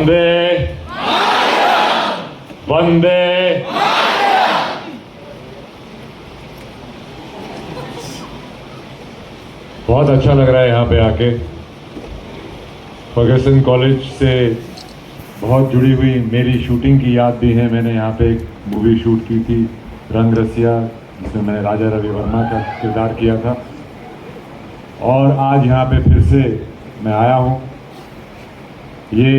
वंदे वंदे बहुत अच्छा लग रहा है यहाँ पे आके। फर्गसन कॉलेज से बहुत जुड़ी हुई मेरी शूटिंग की याद भी है। मैंने यहाँ पे एक मूवी शूट की थी, रंग रसिया, जिसमें मैंने राजा रवि वर्मा का किरदार किया था। और आज यहाँ पे फिर से मैं आया हूँ। ये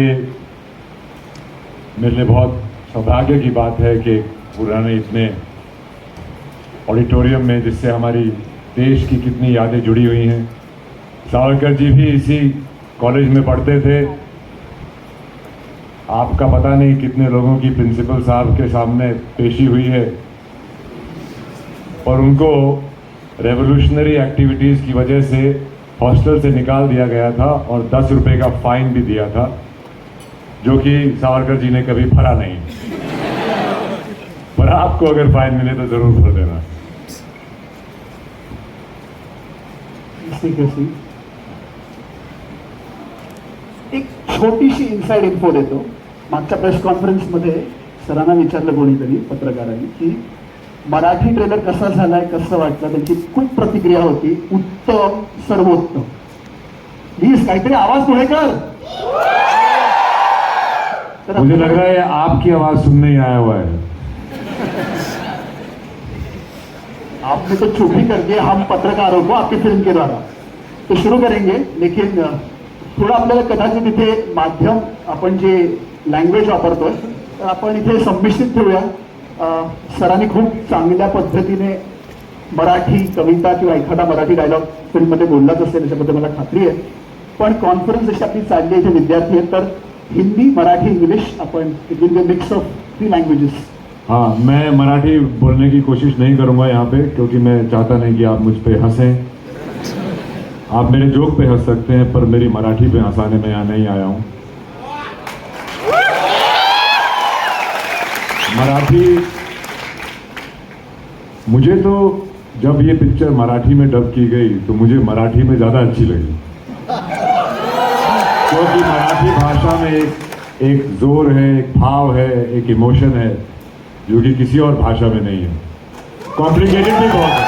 मेरे लिए बहुत सौभाग्य की बात है कि पुराने इतने ऑडिटोरियम में, जिससे हमारी देश की कितनी यादें जुड़ी हुई हैं। सावरकर जी भी इसी कॉलेज में पढ़ते थे। आपका पता नहीं कितने लोगों की प्रिंसिपल साहब के सामने पेशी हुई है, और उनको रेवोल्यूशनरी एक्टिविटीज़ की वजह से हॉस्टल से निकाल दिया गया था और 10 रुपये का फाइन भी दिया था, जो कि सावरकर जी ने कभी भरा नहीं। पर आपको अगर फाइन मिले तो जरूर भर देना। एक छोटीशी इनसाइड इन्फो देतो। मागच्या प्रेस कॉन्फरन्समध्ये सरांना विचारलं कोणीतरी, पत्रकारांनी, की मराठी ट्रेलर कसा झालाय, कसं वाटलं. त्यांची खूप प्रतिक्रिया होती, उत्तम, सर्वोत्तम. प्लीज काहीतरी आवाज पुढे कर. मुझे लग रहा है आपकी आवाज सुनने ही आया हुआ है। आपने तो चुप्पी कर दी हम पत्रकारों को आपकी फिल्म के द्वारा. तो शुरू करेंगे, लेकिन थोडं आपल्याला कदाचित इथे माध्यम, आपण जे लँग्वेज वापरतोय, तर आपण इथे संमिश्रित ठेवूया. सरांनी खूप चांगल्या पद्धतीने मराठी कविता किंवा एखादा मराठी डायलॉग फिल्ममध्ये बोललाच असेल, याच्याबद्दल मला खात्री आहे. पण कॉन्फरन्स जशी आपली चालली आहे, इथे विद्यार्थी आहेत, तर Hindi, Marathi, English, upon it will be mix of 3 languages. हाँ, मैं मराठी बोलने की कोशिश नहीं करूँगा यहाँ पे, क्योंकि मैं चाहता नहीं कि आप मुझ पे हंसें. आप मेरे जोक पे हंस सकते हैं, पर मेरी मराठी पे हंसाने में यहाँ नहीं आया हूँ. मराठी, मुझे तो जब ये पिक्चर मराठी में डब की गई तो मुझे मराठी में ज़्यादा अच्छी लगी, क्योंकि मराठी भाषा में एक जोर है, एक भाव है, एक इमोशन है, जो कि किसी और भाषा में नहीं है. कॉम्प्लिकेटेड भी बहुत है,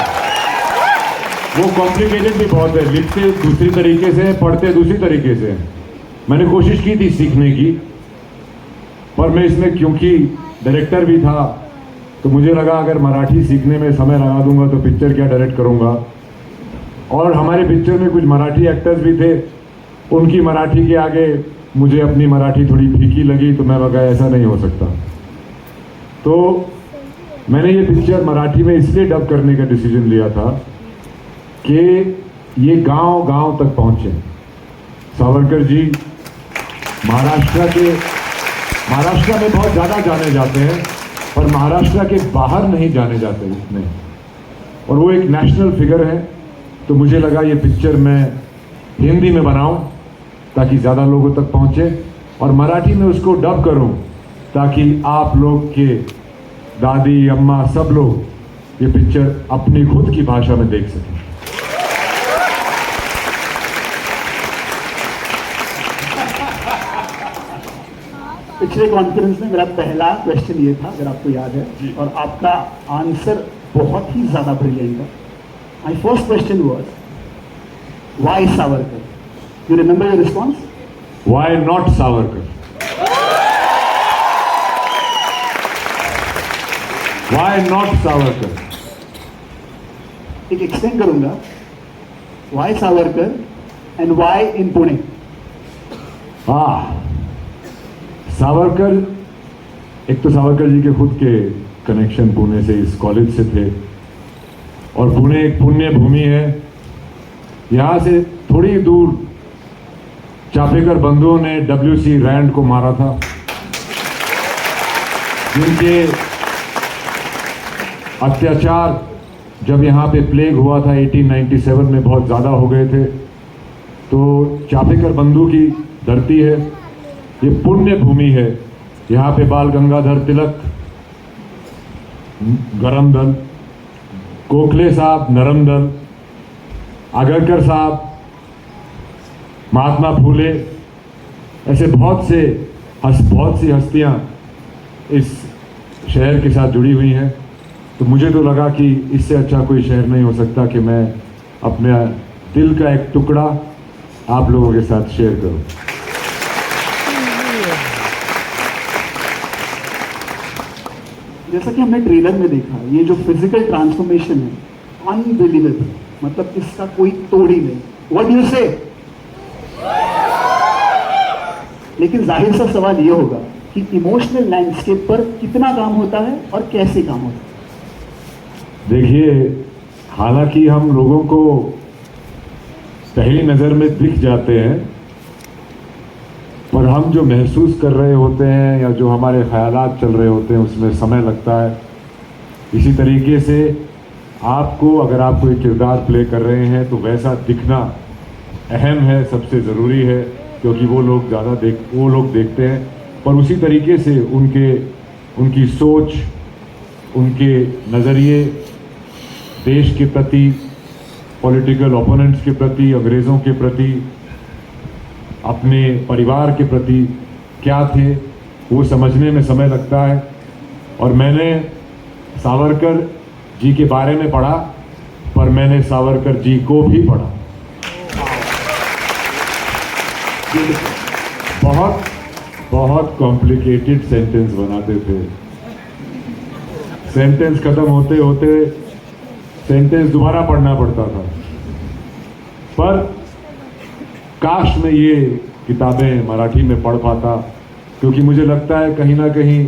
वो कॉम्प्लिकेटेड भी बहुत है. लिखते दूसरी तरीके से, पढ़ते दूसरी तरीके से. मैंने कोशिश की थी सीखने की, पर मैं इसमें क्योंकि डायरेक्टर भी था, तो मुझे लगा अगर मराठी सीखने में समय लगा दूंगा तो पिक्चर क्या डायरेक्ट करूंगा. और हमारे पिक्चर में कुछ मराठी एक्टर्स भी थे, उनकी मराठी के आगे मुझे अपनी मराठी थोड़ी फीकी लगी, तो मैं लगा ऐसा नहीं हो सकता. तो मैंने ये पिक्चर मराठी में इसलिए डब करने का डिसीजन लिया था कि ये गांव-गांव तक पहुंचे. सावरकर जी महाराष्ट्र में बहुत ज़्यादा जाने जाते हैं, पर महाराष्ट्र के बाहर नहीं जाने जाते इतने, और वो एक नेशनल फिगर है. तो मुझे लगा ये पिक्चर मैं हिंदी में बनाऊं ताकि ज़्यादा लोगों तक पहुंचे, और मराठी में उसको डब करूं ताकि आप लोग के दादी, अम्मा, सब लोग ये पिक्चर अपनी खुद की भाषा में देख सकें. पिछले कॉन्फ्रेंस में मेरा पहला क्वेश्चन ये था, अगर आपको याद है, और आपका आंसर बहुत ही ज़्यादा ब्रिलियंट है. My first question was, why Savarkar? You remember your response? Why not Savarkar? Why not Savarkar? एक एक्सप्लेन करूंगा. Why Savarkar and why in Pune? Savarkar, एक तो सावरकर जी के खुद के कनेक्शन पुणे से, इस कॉलेज से थे, और पुणे एक पुण्य भूमि है. यहाँ से थोड़ी दूर चापेकर बंधुओं ने WC रैंड को मारा था, जिनके अत्याचार जब यहाँ पे प्लेग हुआ था 1897 में बहुत ज़्यादा हो गए थे. तो चापेकर बंधु की धरती है, ये पुण्य भूमि है. यहाँ पे बाल गंगाधर तिलक, गरम दल, गोखले साहब नरम दल, आगरकर साहब, महात्मा फूले, ऐसे बहुत से बहुत सी हस्तियां इस शहर के साथ जुड़ी हुई हैं, तो मुझे तो लगा कि इससे अच्छा कोई शहर नहीं हो सकता कि मैं अपने दिल का एक टुकड़ा आप लोगों के साथ शेयर करूं। जैसा कि हमने ट्रेलर में देखा, ये जो फिजिकल ट्रांसफॉर्मेशन है अनबिलीवेबल, मतलब इसका कोई तोड़ ही नहीं। व्हाट डू यू से? लेकिन जाहिर सा सवाल ये होगा कि इमोशनल लैंडस्केप पर कितना काम होता है और कैसे काम होता है। देखिए, हालांकि हम लोगों को पहली नज़र में दिख जाते हैं, पर हम जो महसूस कर रहे होते हैं या जो हमारे ख्यालात चल रहे होते हैं उसमें समय लगता है। इसी तरीके से आपको, अगर आप कोई किरदार प्ले कर रहे हैं तो वैसा दिखना अहम है, सबसे ज़रूरी है, क्योंकि वो लोग देखते हैं। पर उसी तरीके से उनकी सोच, उनके नज़रिए देश के प्रति, पॉलिटिकल ओपोनेंट्स के प्रति, अंग्रेज़ों के प्रति, अपने परिवार के प्रति क्या थे, वो समझने में समय लगता है। और मैंने सावरकर जी के बारे में पढ़ा, पर मैंने सावरकर जी को भी पढ़ा। बहुत कॉम्प्लिकेटेड सेंटेंस बनाते थे। सेंटेंस खत्म होते होते सेंटेंस दोबारा पढ़ना पड़ता था। पर काश मैं ये किताबें मराठी में पढ़ पाता, क्योंकि मुझे लगता है कहीं ना कहीं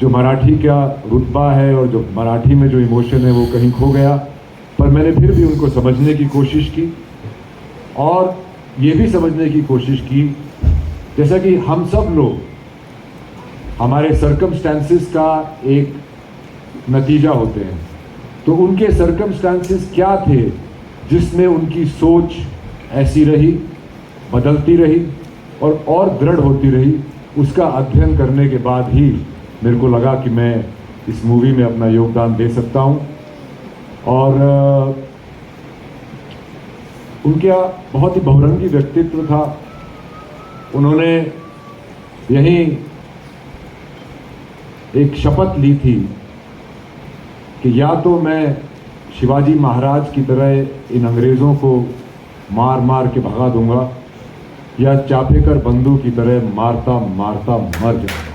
जो मराठी का रुतबा है और जो मराठी में जो इमोशन है वो कहीं खो गया। पर मैंने फिर भी उनको समझने की कोशिश की और ये भी समझने की कोशिश की, जैसा कि हम सब लोग हमारे सर्कमस्टेंसेस का एक नतीजा होते हैं, तो उनके सर्कमस्टेंसेस क्या थे जिसमें उनकी सोच ऐसी रही, बदलती रही और दृढ़ होती रही। उसका अध्ययन करने के बाद ही मेरे को लगा कि मैं इस मूवी में अपना योगदान दे सकता हूं। और उनका बहुत ही बहुरंगी व्यक्तित्व था। उन्होंने यही एक शपथ ली थी कि या तो मैं शिवाजी महाराज की तरह इन अंग्रेज़ों को मार मार के भगा दूंगा, या चापेकर बंधु की तरह मारता मारता मर जाऊंगा।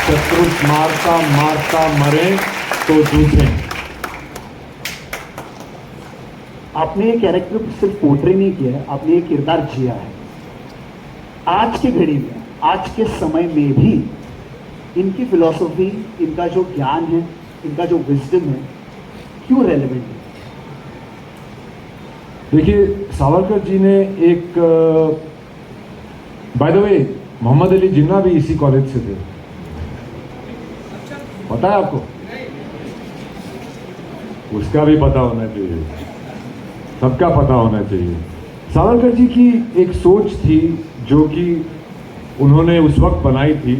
शत्रु मारता मारता मरे तो जूझे। आपने ये कैरेक्टर सिर्फ पोर्ट्रे नहीं किया है, आपने ये किरदार जिया है। आज की घड़ी में, आज के समय में भी इनकी फिलॉसफी, इनका जो ज्ञान है, इनका जो विजडम है, क्यों रेलेवेंट है? देखिए, सावरकर जी ने एक, by the way, Mohammad Ali Jinnah भी इसी कॉलेज से थे, पता है आपको? उसका भी पता होना चाहिए, सबका पता होना चाहिए। सावरकर जी की एक सोच थी जो कि उन्होंने उस वक्त बनाई थी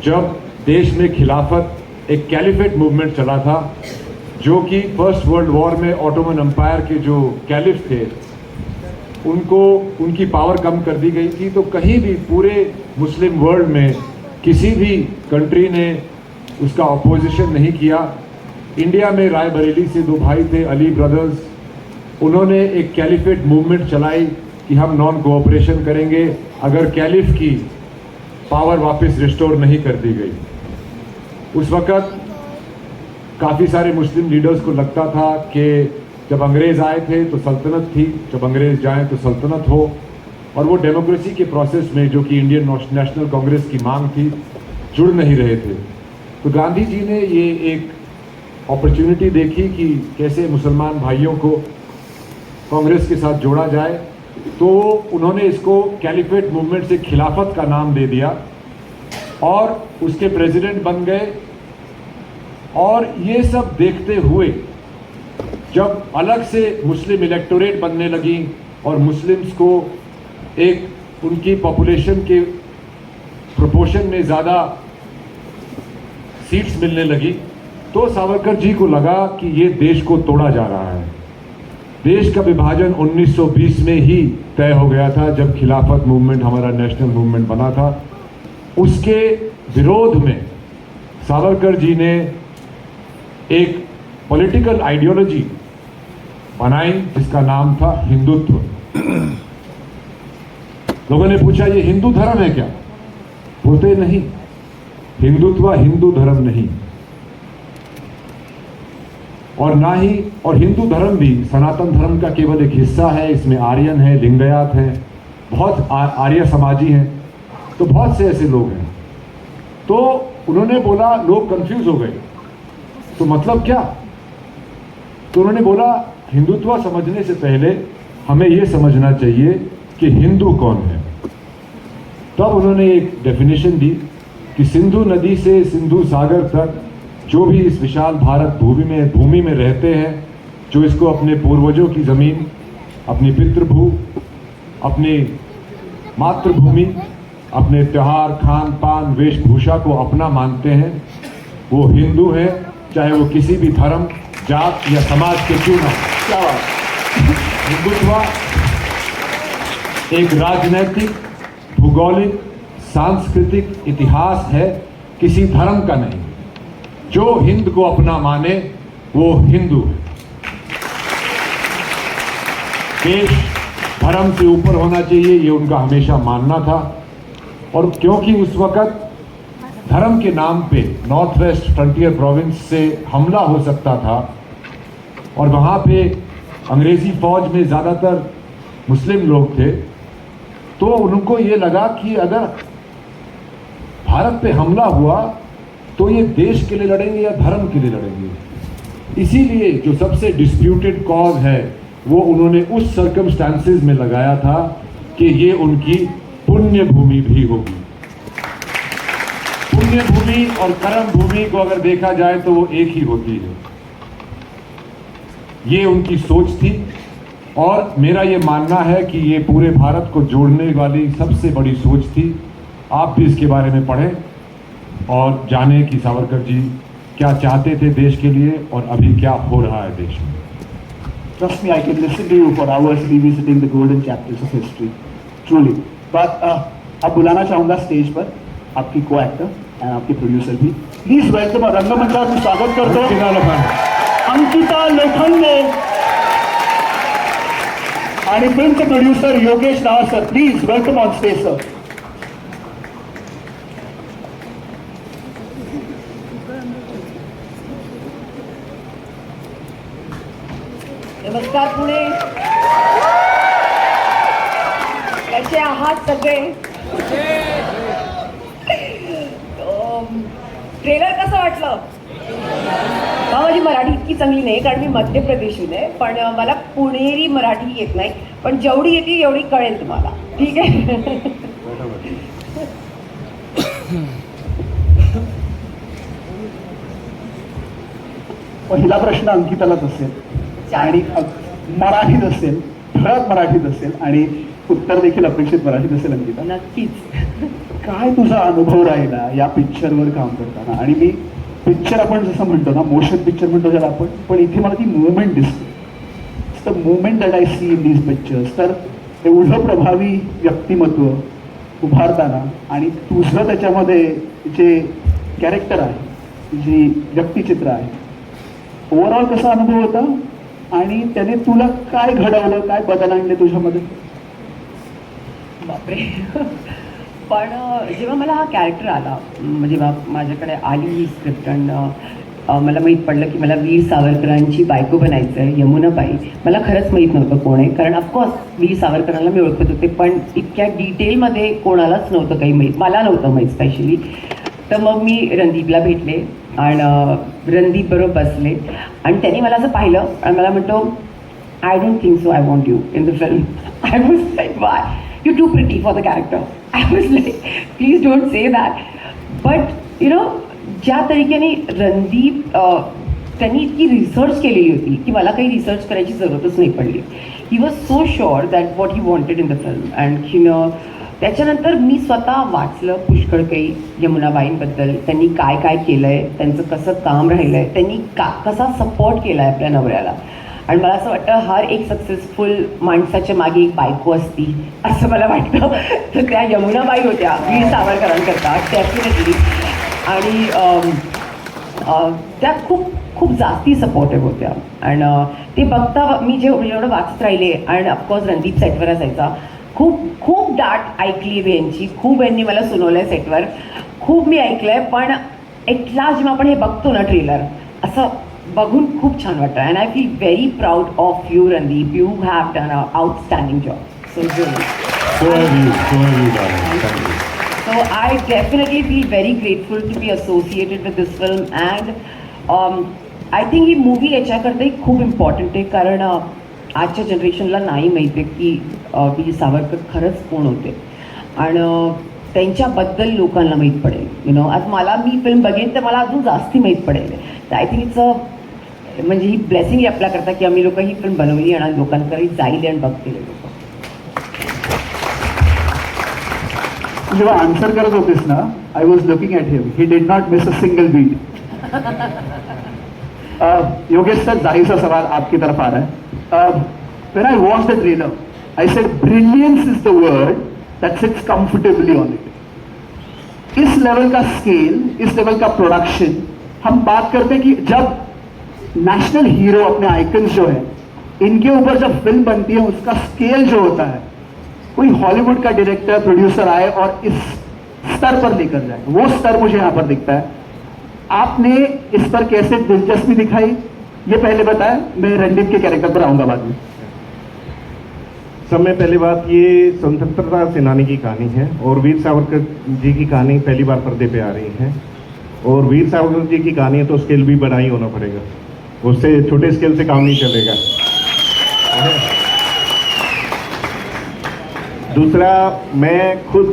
जब देश में खिलाफत, एक कैलिफेट मूवमेंट चला था, जो कि फर्स्ट वर्ल्ड वॉर में ऑटोमन एम्पायर के जो कैलिफ थे उनको, उनकी पावर कम कर दी गई थी। तो कहीं भी पूरे मुस्लिम वर्ल्ड में किसी भी कंट्री ने उसका अपोजिशन नहीं किया। इंडिया में रायबरेली से दो भाई थे, अली ब्रदर्स, उन्होंने एक कैलिफेट मूवमेंट चलाई कि हम नॉन कोऑपरेशन करेंगे अगर कैलिफ की पावर वापस रिस्टोर नहीं कर दी गई। उस वक़्त काफ़ी सारे मुस्लिम लीडर्स को लगता था कि जब अंग्रेज़ आए थे तो सल्तनत थी, जब अंग्रेज़ जाएं तो सल्तनत हो, और वो डेमोक्रेसी के प्रोसेस में, जो कि इंडियन नेशनल कांग्रेस की मांग थी, जुड़ नहीं रहे थे। तो गांधी जी ने ये एक अपॉर्चुनिटी देखी कि कैसे मुसलमान भाइयों को कांग्रेस के साथ जोड़ा जाए, तो उन्होंने इसको कैलिफेट मूवमेंट से खिलाफत का नाम दे दिया और उसके प्रेसिडेंट बन गए। और ये सब देखते हुए जब अलग से मुस्लिम इलेक्टोरेट बनने लगी और मुस्लिम्स को एक उनकी पॉपुलेशन के प्रोपोर्शन में ज़्यादा सीट्स मिलने लगी, तो सावरकर जी को लगा कि ये देश को तोड़ा जा रहा है। देश का विभाजन 1920 में ही तय हो गया था, जब खिलाफत मूवमेंट हमारा नेशनल मूवमेंट बना था। उसके विरोध में सावरकर जी ने एक पॉलिटिकल आइडियोलॉजी बनाई जिसका नाम था हिंदुत्व। लोगों ने पूछा ये हिंदू धर्म है क्या? बोलते नहीं, हिंदुत्व हिंदू धर्म नहीं, और ना ही, और हिंदू धर्म भी सनातन धर्म का केवल एक हिस्सा है। इसमें आर्यन है, लिंगायत है, बहुत आर्य समाजी हैं, तो बहुत से ऐसे लोग हैं। तो उन्होंने बोला, लोग कंफ्यूज हो गए, तो मतलब क्या? तो उन्होंने बोला हिंदुत्व समझने से पहले हमें यह समझना चाहिए कि हिंदू कौन है। तब उन्होंने एक डेफिनेशन दी कि सिंधु नदी से सिंधु सागर तक जो भी इस विशाल भारत भूमि में रहते हैं, जो इसको अपने पूर्वजों की जमीन, अपनी पितृभू, अपनी मातृभूमि, अपने त्योहार, खान पान, वेशभूषा को अपना मानते हैं, वो हिंदू हैं, चाहे वो किसी भी धर्म, जात या समाज के क्यों ना हो। क्या बात। हिंदुत्व एक राजनैतिक, भूगोलिक, सांस्कृतिक इतिहास है, किसी धर्म का नहीं। जो हिंद को अपना माने वो हिंदू है। देश धर्म से ऊपर होना चाहिए, ये उनका हमेशा मानना था। और क्योंकि उस वक्त धर्म के नाम पे नॉर्थ वेस्ट फ्रंटियर प्रोविंस से हमला हो सकता था, और वहाँ पे अंग्रेजी फौज में ज़्यादातर मुस्लिम लोग थे, तो उनको ये लगा कि अगर भारत पे हमला हुआ तो ये देश के लिए लड़ेंगे या धर्म के लिए लड़ेंगे। इसीलिए जो सबसे डिस्प्यूटेड कॉज है वो उन्होंने उस सर्कमस्टांसेस में लगाया था कि ये उनकी पुण्य भूमि भी होगी। पुण्य भूमि और कर्म भूमि को अगर देखा जाए तो वो एक ही होती है। ये उनकी सोच थी, और मेरा ये मानना है कि ये पूरे भारत को जोड़ने वाली सबसे बड़ी सोच थी। आप भी इसके बारे में पढ़ें और जानें कि सावरकर जी क्या चाहते थे देश के लिए और अभी क्या हो रहा है देश में। Trust me, I can listen to you for hours revisiting the golden chapters of history, truly. But अब बुलाना चाहूंगा स्टेज पर आपकी को एक्टर एंड आपके प्रोड्यूसर भी। प्लीज वेलकम, रंगमंचावर में स्वागत करते हैं अंकिता लोखंडे आणि फिल्मचे producer Yogesh Rao sir. Please welcome on stage sir. नमस्कार पुणे, कसे आहात सगळे? ट्रेलर कसं वाटलं? माझी मराठी इतकी चांगली नाही, कारण मी मध्य प्रदेशहून आहे, पण मला पुणेरी मराठी येत नाही, पण जेवढी येते एवढी कळेल तुम्हाला, ठीक आहे? पहिला प्रश्न अंकितालाच असेल आणि मराठीत असेल, ठळक मराठीत असेल आणि उत्तर देखील अपेक्षित मराठीत असेल. अंकिता, नक्कीच. काय तुझा अनुभव राहिला या पिक्चरवर काम करताना? आणि मी पिक्चर आपण जसं म्हणतो ना, मोशन पिक्चर म्हणतो ज्याला आपण, पण इथे मला ती मुवमेंट दिसते. The movement that I see in these pictures. तर एवढं प्रभावी व्यक्तिमत्व उभारताना आणि तुझं त्याच्यामध्ये जे कॅरेक्टर आहे, जी व्यक्तिचित्र आहे, ओव्हरऑल कसा अनुभव होता आणि त्याने तुला काय घडवलं, काय बदल आणले तुझ्यामध्ये? बापरे. पण जेव्हा मला हा कॅरेक्टर आला, जेव्हा माझ्याकडे आली ही स्क्रिप्ट आणि मला माहीत पडलं की मला वीर सावरकरांची बायको बनायचं आहे, यमुनाबाई. मला खरंच माहीत नव्हतं कोण आहे, कारण ऑफकोर्स वीर सावरकरांना मी ओळखत होते, पण इतक्या डिटेलमध्ये कोणालाच नव्हतं काही माहीत, मला नव्हतं माहीत स्पेशली. तर मग मी रणदीपला भेटले आणि रणदीप बरोबर बसले आणि त्यांनी मला असं पाहिलं आणि मला म्हणतो, I don't think so I want you in the film. I was like, why, you too pretty for the character. I was like, please don't say that. But you know, ज्या तरीकेने रणदीप त्यांनी इतकी रिसर्च केलेली होती की मला काही research करायची जरूरतच नाही पडली. He was so sure that what he wanted in the film. And you know, त्याच्यानंतर मी स्वतः वाचलं पुष्कळ काही यमुनाबाईंबद्दल, त्यांनी काय केलं आहे, त्यांचं कसं काम राहिलं आहे, त्यांनी कसा सपोर्ट केला आहे आपल्या नवऱ्याला. आणि मला असं वाटतं हर एक सक्सेसफुल माणसाच्या मागे एक बायको असती असं मला वाटतं. तर त्या यमुनाबाई होत्या वीर सावरकरांकरता डेफिनेटली. आणि त्या खूप खूप जास्ती सपोर्टिव्ह होत्या. आणि ते बघता मी एवढं वाचत राहिले. आणि ऑफकोर्स रणदीप सेटवर असायचा. खूप खूप डाट ऐकली आहे यांची, खूप यांनी मला सुनावलं आहे सेटवर, खूप मी ऐकलं आहे. पण एकला जेव्हा आपण हे बघतो ना ट्रेलर, असं बघून खूप छान वाटतं. And I feel very proud of you Randeep. You have done a outstanding job. So So have you, darling. Thank you. So I definitely feel very grateful to be associated with this film. And I think ही movie याच्याकरता खूप important आहे. कारण आजच्या जनरेशनला नाही माहिती आहे की वीर सावरकर खरंच कोण होते. आणि त्यांच्याबद्दल लोकांना माहीत पडेल. आज मला मी फिल्म बघेन तर मला अजून जास्ती माहीत पडेल. तर आय थिंक इट्स म्हणजे ही ब्लेसिंग आहे आपल्याकरता की आम्ही लोक ही फिल्म बनवली आणि लोकांकडे जाईल आणि बघतील लोक. जेव्हा आन्सर करत होतीस ना, I was looking at him. He did not miss a single beat. Yogesh sir, जाहिर सा सवाल आपकी तरफ आ रहा है. When I watch the trailer, I said brilliance is the word that sits comfortably on it. इस लेवल का स्केल, इस लेवल का प्रोडक्शन, हम बात करते हैं कि जब नेशनल हीरो अपने आइकन्स जो है इनके ऊपर जब फिल्म बनती है, उसका स्केल जो होता है, कोई हॉलीवुड का डायरेक्टर प्रोड्यूसर आए और इस स्तर पर लेकर जाए, वो स्तर मुझे यहाँ पर दिखता है. आपने इस पर कैसे दिलचस्पी दिखाई, ये पहले बताया. मैं रणदीप के कैरेक्टर पर आऊंगा बाद में. सब में पहली बात, ये स्वतंत्रता सेनानी की कहानी है और वीर सावरकर जी की कहानी पहली बार पर्दे पे आ रही है. और वीर सावरकर जी की कहानी है तो स्केल भी बड़ा ही होना पड़ेगा, उससे छोटे स्केल से काम नहीं चलेगा. दूसरा, मैं खुद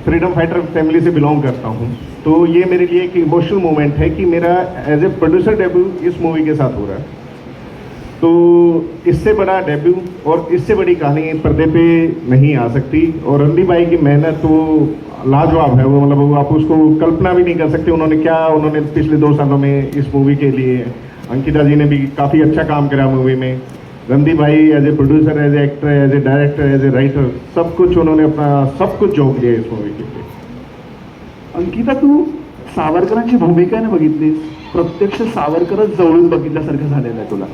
फ्रीडम फाइटर फैमिली से बिलोंग करता हूँ, तो ये मेरे लिए एक इमोशनल मोमेंट है कि मेरा एज ए प्रोड्यूसर डेब्यू इस मूवी के साथ हो रहा है. तो इससे बड़ा डेब्यू और इससे बड़ी कहानी पर्दे पे नहीं आ सकती. और रणदीप भाई की मेहनत वो लाजवाब है. वो मतलब वो आप उसको कल्पना भी नहीं कर सकते. उन्होंने पिछले 2 सालों में इस मूवी के लिए, अंकिता जी ने भी काफ़ी अच्छा काम करा मूवी में. रणदीप भाई as a producer, as a actor, as a director, as a writer, सब कुछ उन्होंने अपना सब कुछ झोंक दिया इस मूवी के लिए. अंकिता, तू सावरकरांची भूमिका ने बघितलीस, प्रत्यक्ष सावरकरच जवळून बघितल्यासारखं झालेलं आहे तुला.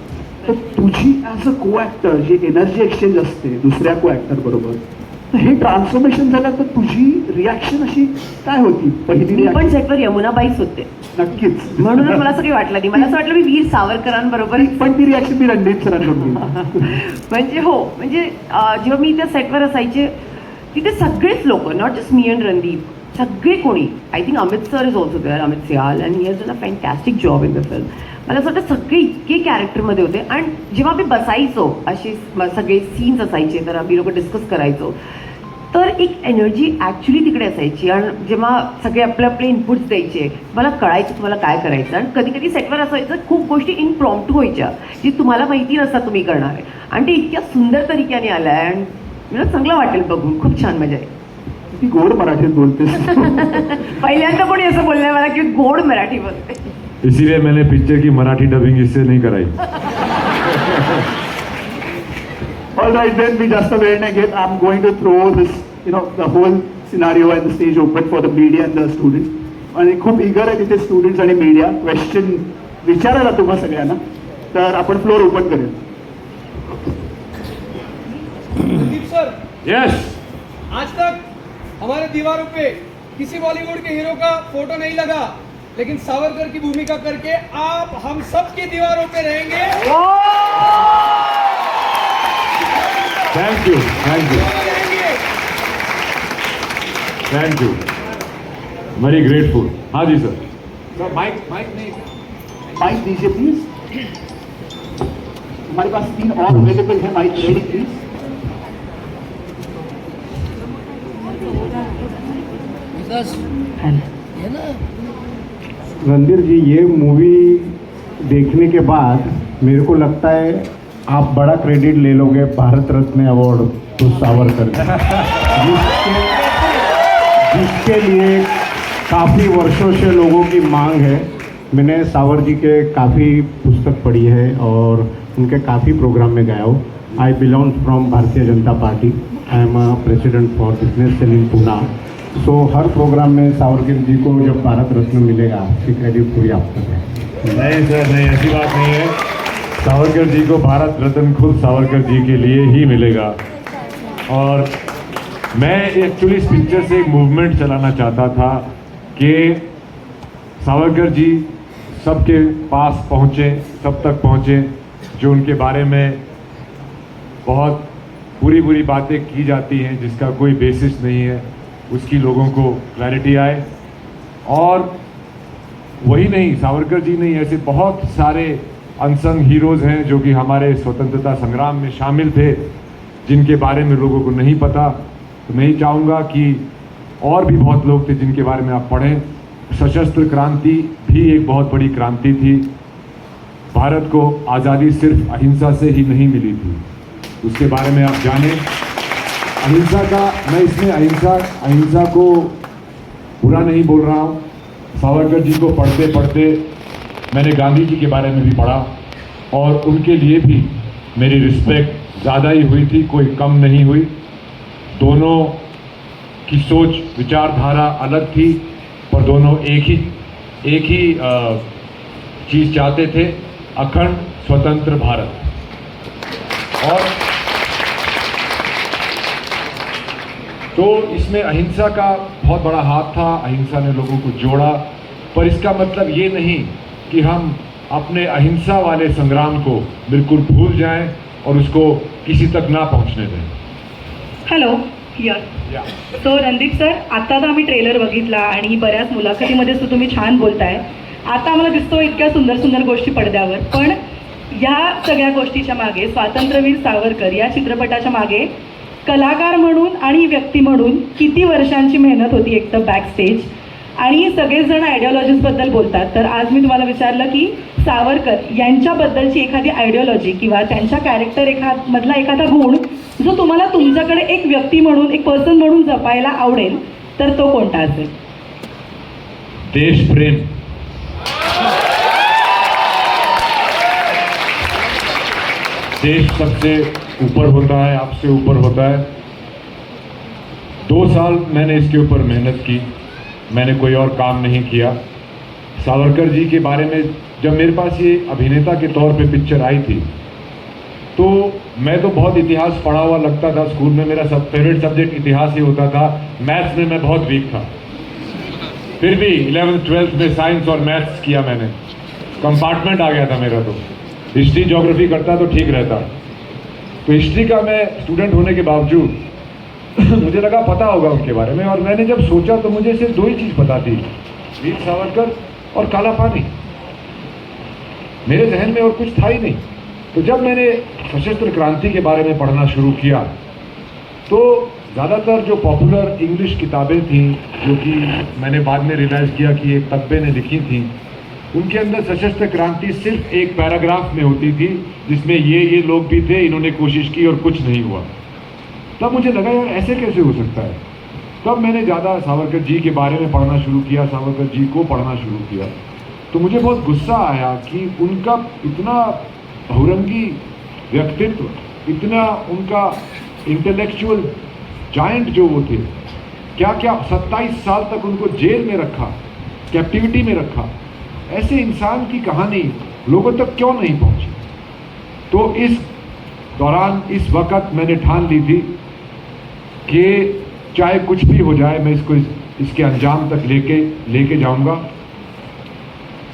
तर तुझी ॲज अ को ॲक्टर जी एनर्जी एक्सचेंज असते दुसऱ्या को ॲक्टर बरोबर, तर हे ट्रान्सफॉर्मेशन झालं, तर तुझी रिॲक्शन अशी काय होती पहिली? मी पण सेटवर यमुनाबाईच होते. नक्कीच. म्हणूनच मला असं काही वाटलं नाही. मला असं वाटलं मी वीर सावरकरांबरोबर पण ती रिॲक्शन मी रणदीप सरांकडून म्हणजे हो, म्हणजे जेव्हा मी त्या सेटवर असायचे तिथे सगळेच लोक, नॉट जस्ट मी अँड रणदीप, सगळे कोणी, I think Amit sir is also there, Amit Sial, and he has done a fantastic job in the film. मला असं वाटतं सगळे इतके कॅरेक्टरमध्ये होते. आणि जेव्हा आम्ही बसायचो असे सगळे सीन्स असायचे तर आम्ही लोक डिस्कस करायचो, तर एक एनर्जी ॲक्च्युली तिकडे असायची. आणि जेव्हा सगळे आपले आपले इनपुट्स द्यायचे, मला कळायचं तुम्हाला काय करायचं. आणि कधी कधी सेटवर असायचं खूप गोष्टी इनप्रॉम्प्टू व्हायच्या जी तुम्हाला माहिती नसतात तुम्ही करणार आहे, आणि ते इतक्या सुंदर तरीक्याने आलं आहे. आणि मला चांगलं वाटेल बघून, खूप छान मजा आहे. ती गोड मराठीत बोलतेस. पहिल्यांदा कोणी असं बोललंय मला की गोड मराठी बोलते. इसीलिए मैंने पिक्चर की मराठी डबिंग इससे नहीं कराई. All right, then we just वेळ नाही घेत. I'm going to throw this, the whole scenario and the stage open for the media and the students. आणि खूप इगर आहे तिथे स्टुडंट्स आणि मीडिया क्वेश्चन विचारायला तुम्हा सगळ्यांना. तर आपण फ्लोर ओपन करूया. दीप सर, यस, आज तक हमारे दीवारों पे किसी बॉलीवुड के हीरो का फोटो नहीं लगा, लेकिन सावरकर की भूमिका करके आप हम सब की दीवारों पे रहेंगे. थैंक यू, थैंक यू, रहेंगे. Thank you, very grateful. हाँ जी सर. सर माइक नहीं. माइक दीजिए प्लीज. हमारे पास 3 और अवेलेबल है. Mike ready please. Randhir ji, ये मूवी देखने के बाद मेरे को लगता है आप बड़ा क्रेडिट ले लोगे भारत रत्न अवार्ड तो सावरकर जिसके लिए काफ़ी वर्षों से लोगों की मांग है. मैंने सावर जी के काफ़ी पुस्तक पढ़ी है और उनके काफ़ी प्रोग्राम में गया हूँ। I belong from Bharatiya Janata Party. I am a president for business cell in Poona. So हर प्रोग्राम में सावरकर जी को जब भारत रत्न मिलेगा उसकी क्रेडिट पूरी आपको है। नहीं सर, नहीं, ऐसी बात नहीं है। सावरकर जी को भारत रत्न खुद सावरकर जी के लिए ही मिलेगा। और मैं एक्चुअली इस पिक्चर से एक मूवमेंट चलाना चाहता था कि सावरकर जी सबके पास पहुँचे, सब तक पहुँचे, जो उनके बारे में बहुत बुरी बुरी बातें की जाती हैं जिसका कोई बेसिस नहीं है, उसकी लोगों को क्लैरिटी आए। और वही नहीं, सावरकर जी नहीं, ऐसे बहुत सारे अनसंग हीरोज़ हैं जो कि हमारे स्वतंत्रता संग्राम में शामिल थे, जिनके बारे में लोगों को नहीं पता। तो मैं ही चाहूँगा कि और भी बहुत लोग थे जिनके बारे में आप पढ़ें। सशस्त्र क्रांति भी एक बहुत बड़ी क्रांति थी। भारत को आज़ादी सिर्फ अहिंसा से ही नहीं मिली थी, उसके बारे में आप जानें। अहिंसा का, मैं इसमें अहिंसा को बुरा नहीं बोल रहा हूँ। सावरकर जी को पढ़ते पढ़ते मैंने गांधी जी के बारे में भी पढ़ा और उनके लिए भी मेरी रिस्पेक्ट ज़्यादा ही हुई थी, कोई कम नहीं हुई। दोनों की सोच विचारधारा अलग थी, पर दोनों एक ही चीज़ चाहते थे, अखंड स्वतंत्र भारत। और तो इसमें अहिंसा का बहुत बड़ा हाथ था, अहिंसा ने लोगों को जोड़ा। पर इसका मतलब ये नहीं कि हम अपने अहिंसा वाले संग्राम को बिल्कुल भूल जाएं और उसको किसी तक ना पहुंचने दें। Hello, here. So Randeep sir, आता तर आम्ही ट्रेलर बघितला आणि बऱ्याच मुलाखतीमध्ये सुद्धा तुम्ही छान बोलताय. आता आम्हाला दिसतो इतक्या सुंदर सुंदर गोष्टी पडद्यावर, पण ह्या सगळ्या गोष्टीच्या मागे स्वातंत्र्यवीर सावरकर या चित्रपटाच्या मागे कलाकार म्हणून आणि व्यक्ती म्हणून किती वर्षांची मेहनत होती एक तर बॅक स्टेज. आणि सगळेजण आयडिओलॉजीजबद्दल बोलतात, तर आज मी तुम्हाला विचारलं की सावरकर यांच्याबद्दलची एखादी आयडिओलॉजी किंवा त्यांच्या कॅरेक्टर मधला एखादा गुण जो तुम्हाला तुमच्याकडे एक व्यक्ती म्हणून, एक पर्सन म्हणून जपायला आवडेल, तर तो कोणता असेल? देश प्रेम। देश सबसे ऊपर होता है, आपसे ऊपर होता है। 2 साल मैंने इसके ऊपर मेहनत की, मैंने कोई और काम नहीं किया। सावरकर जी के बारे में जब मेरे पास ये अभिनेता के तौर पे पिक्चर आई थी, तो मैं तो बहुत इतिहास पढ़ा हुआ लगता था। स्कूल में मेरा सब फेवरेट सब्जेक्ट इतिहास ही होता था। मैथ्स में मैं बहुत वीक था, फिर भी 11th 12th में साइंस और मैथ्स किया मैंने, कंपार्टमेंट आ गया था मेरा। तो हिस्ट्री ज्योग्राफी करता तो ठीक रहता। तो हिस्ट्री का मैं स्टूडेंट होने के बावजूद मुझे लगा पता होगा उनके बारे में, और मैंने जब सोचा तो मुझे सिर्फ 2 ही चीज़ पता थी, वीर सावरकर और काला पानी। मेरे जहन में और कुछ था ही नहीं। तो जब मैंने सशस्त्र क्रांति के बारे में पढ़ना शुरू किया, तो ज़्यादातर जो पॉपुलर इंग्लिश किताबें थीं, जो कि मैंने बाद में रियलाइज़ किया कि एक तब्बे ने लिखी थी, उनके अंदर सशस्त्र क्रांति सिर्फ एक पैराग्राफ में होती थी, जिसमें ये लोग भी थे, इन्होंने कोशिश की और कुछ नहीं हुआ। तब मुझे लगा यार ऐसे कैसे हो सकता है। तब मैंने ज़्यादा सावरकर जी के बारे में पढ़ना शुरू किया, सावरकर जी को पढ़ना शुरू किया। तो मुझे बहुत गुस्सा आया कि उनका इतना बहुरंगी व्यक्तित्व, इतना उनका इंटेलेक्चुअल जायंट जो वो थे, क्या क्या 27 साल तक उनको जेल में रखा, कैप्टिविटी में रखा। ऐसे इंसान की कहानी लोगों तक क्यों नहीं पहुंची। तो इस दौरान, इस वक्त मैंने ठान ली थी कि चाहे कुछ भी हो जाए, मैं इसको इसके अंजाम तक लेके जाऊंगा।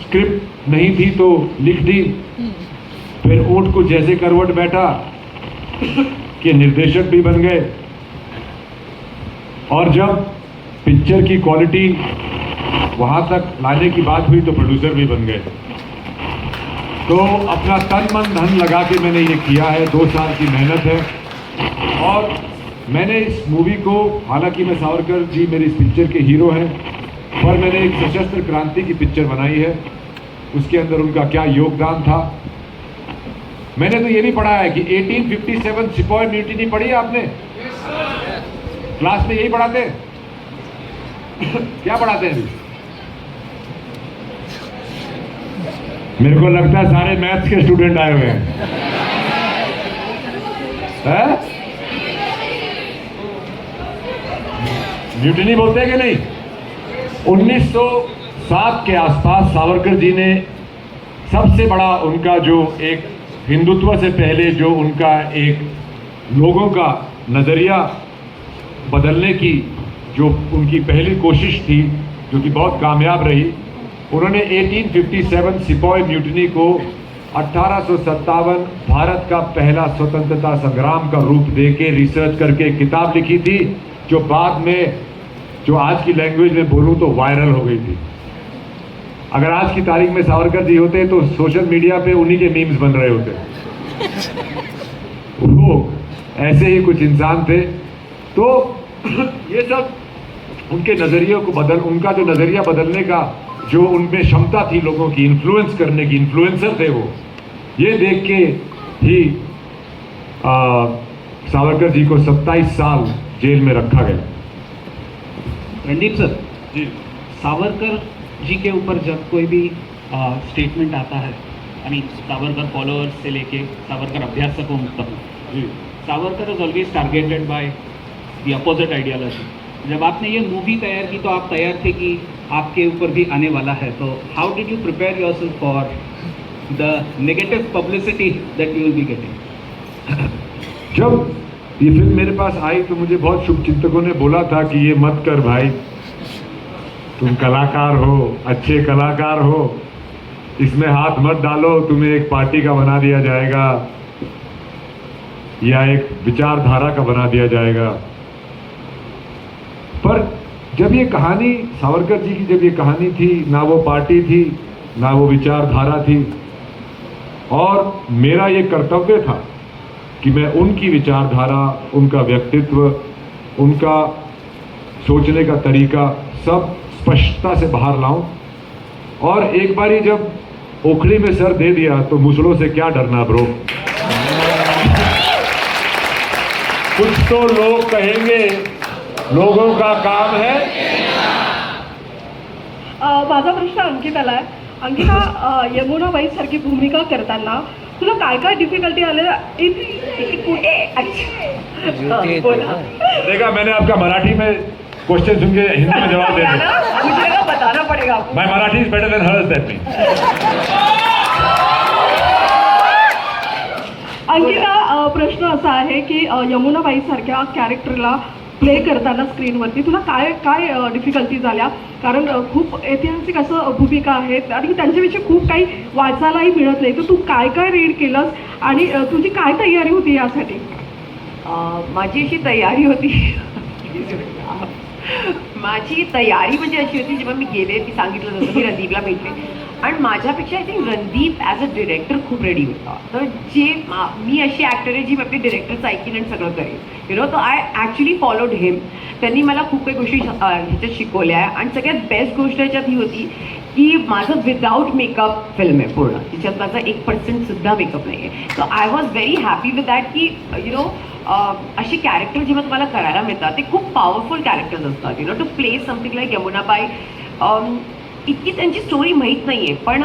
स्क्रिप्ट नहीं थी तो लिख दी, फिर ऊंट को जैसे करवट बैठा कि निर्देशक भी बन गए, और जब पिक्चर की क्वालिटी वहाँ तक लाने की बात हुई तो प्रोड्यूसर भी बन गए। तो अपना तन मन धन लगा के मैंने ये किया है, 2 साल की मेहनत है। और मैंने इस मूवी को, हालांकि मैं सावरकर जी मेरे इस पिक्चर के हीरो हैं, पर मैंने एक सशस्त्र क्रांति की पिक्चर बनाई है, उसके अंदर उनका क्या योगदान था। मैंने तो ये भी पढ़ा है कि 1857 सिपॉय म्यूटिनी पढ़ी है आपने? क्लास में यही पढ़ाते हैं? क्या पढ़ाते हैं अभी? मेरे को लगता है सारे मैथ्स के स्टूडेंट आए हुए हैं। म्यूटिनी बोलते हैं कि नहीं? 1907 के आसपास सावरकर जी ने सबसे बड़ा उनका जो एक हिंदुत्व से पहले जो उनका एक लोगों का नज़रिया बदलने की जो उनकी पहली कोशिश थी, जो कि बहुत कामयाब रही, उन्होंने 1857 सिपॉय म्यूटिनी को 1857 भारत का पहला स्वतंत्रता संग्राम का रूप देके रिसर्च करके एक किताब लिखी थी, जो बाद में, जो आज की लैंग्वेज में बोलूं तो वायरल हो गई थी। अगर आज की तारीख में सावरकर जी होते तो सोशल मीडिया पे उन्हीं के मीम्स बन रहे होते। वो ऐसे ही कुछ इंसान थे। तो ये सब उनके नज़रियों को उनका जो नज़रिया बदलने का जो उनमें क्षमता थी, लोगों की इन्फ्लुएंस करने की, इन्फ्लुएंसर थे वो, ये देख के ही सावरकर जी को 27 साल जेल में रखा गया। रणदीप सर जी, सावरकर जी के ऊपर जब कोई भी स्टेटमेंट आता है, आई मीन सावरकर फॉलोअर्स से लेके सावरकर अभ्यासकों तक, जी, Savarkar is always targeted by the opposite ideology. जब आपने ये मूवी तैयार की तो आप तैयार थे कि आपके ऊपर भी आने वाला है, तो how did you prepare yourself for the negative publicity that you will be getting? जब ये फिल्म मेरे पास आई तो मुझे बहुत शुभचिंतकों ने बोला था कि ये मत कर भाई, तुम कलाकार हो, अच्छे कलाकार हो, इसमें हाथ मत डालो, तुम्हें एक पार्टी का बना दिया जाएगा या एक विचारधारा का बना दिया जाएगा। पर जब ये कहानी, सावरकर जी की जब ये कहानी थी, ना वो पार्टी थी, ना वो विचारधारा थी, और मेरा ये कर्तव्य था कि मैं उनकी विचारधारा, उनका व्यक्तित्व, उनका सोचने का तरीका सब स्पष्टता से बाहर लाऊं। और एक बारी जब ओखली में सर दे दिया तो मुसलों से क्या डरना ब्रो। कुछ तो लोग कहेंगे, लोगों का काम है। माझा प्रश्न अंकिताला आहे. अंकिता, यमुनाबाई सारखी भूमिका करताना तुला काय काय डिफिकल्टी आलेल्या कुठे? बोला. देखा, मैंने आपका मराठी में क्वेश्चन सुन के हिंदी में जवाब दे दिया। मुझे ना बताना पड़ेगा. My Marathi is better than hers, that means. Ankita, प्रश्न असा आहे की यमुनाबाई सारख्या कॅरेक्टरला प्ले करताना स्क्रीनवरती तुला काय काय डिफिकल्टी झाल्या? कारण खूप ऐतिहासिक असं भूमिका आहेत आणि त्यांच्याविषयी खूप काही वाचायलाही मिळत नाही. तर तू काय काय रीड केलंस आणि तुझी काय तयारी होती यासाठी? माझी अशी तयारी होती माझी तयारी म्हणजे अशी होती, जेव्हा मी गेले, ती सांगितलं जसं मी रणदीपला भेटले, आणि माझ्यापेक्षा I think Randeep as a director खूप रेडी होता. तर जे मी अशी ॲक्टर आहे जी आपली डिरेक्टरचं ऐकीन आणि सगळं करेल, यु नो. तर आय ॲक्च्युली फॉलोड हिम. त्यांनी मला खूप काही गोष्टी ह्याच्यात शिकवल्या आहे. आणि सगळ्यात बेस्ट गोष्ट ह्याच्यात ही होती की माझं विदाऊट मेकअप फिल्म आहे पूर्ण, तिच्यात माझा 1% सुद्धा मेकअप नाही आहे. So I was very happy with that की यु नो अशी कॅरेक्टर जेव्हा तुम्हाला करायला मिळतात ते खूप पॉवरफुल कॅरेक्टर्स असतात. You know, to play something like Yamunabai, इतकी त्यांची स्टोरी माहीत नाही आहे, पण